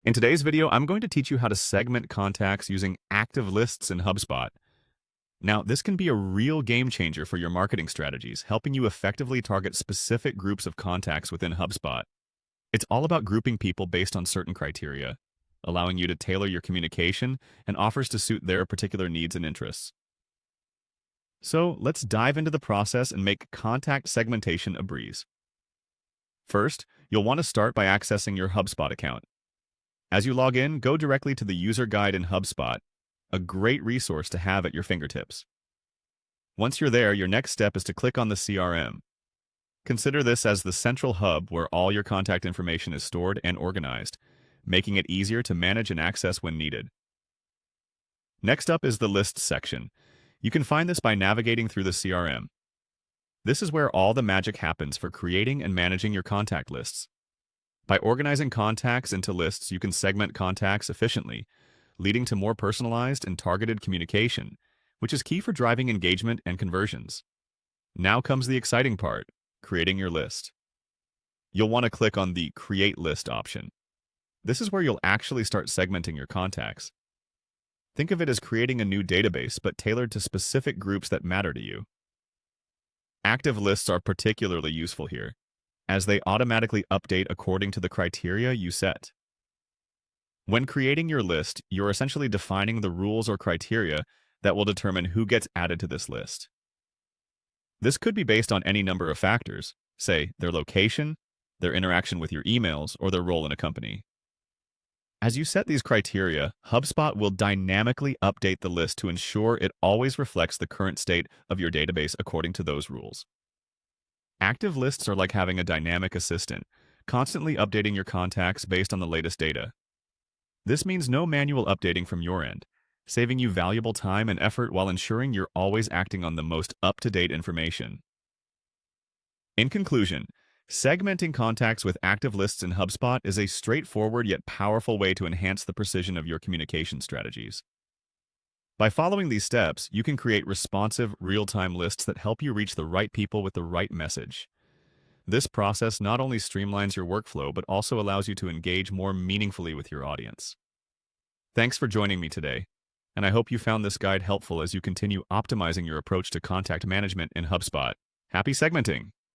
In today's video, I'm going to teach you how to segment contacts using active lists in HubSpot. Now, this can be a real game changer for your marketing strategies, helping you effectively target specific groups of contacts within HubSpot. It's all about grouping people based on certain criteria, allowing you to tailor your communication and offers to suit their particular needs and interests. So let's dive into the process and make contact segmentation a breeze. First, you'll want to start by accessing your HubSpot account. As you log in, go directly to the user guide in HubSpot, a great resource to have at your fingertips. Once you're there, your next step is to click on the CRM. Consider this as the central hub where all your contact information is stored and organized, making it easier to manage and access when needed. Next up is the Lists section. You can find this by navigating through the CRM. This is where all the magic happens for creating and managing your contact lists. By organizing contacts into lists, you can segment contacts efficiently, leading to more personalized and targeted communication, which is key for driving engagement and conversions. Now comes the exciting part, creating your list. You'll want to click on the Create List option. This is where you'll actually start segmenting your contacts. Think of it as creating a new database, but tailored to specific groups that matter to you. Active lists are particularly useful here, as they automatically update according to the criteria you set. When creating your list, you're essentially defining the rules or criteria that will determine who gets added to this list. This could be based on any number of factors, say their location, their interaction with your emails, or their role in a company. As you set these criteria, HubSpot will dynamically update the list to ensure it always reflects the current state of your database according to those rules. Active lists are like having a dynamic assistant, constantly updating your contacts based on the latest data. This means no manual updating from your end, saving you valuable time and effort while ensuring you're always acting on the most up-to-date information. In conclusion, segmenting contacts with active lists in HubSpot is a straightforward yet powerful way to enhance the precision of your communication strategies. By following these steps, you can create responsive, real-time lists that help you reach the right people with the right message. This process not only streamlines your workflow, but also allows you to engage more meaningfully with your audience. Thanks for joining me today, and I hope you found this guide helpful as you continue optimizing your approach to contact management in HubSpot. Happy segmenting!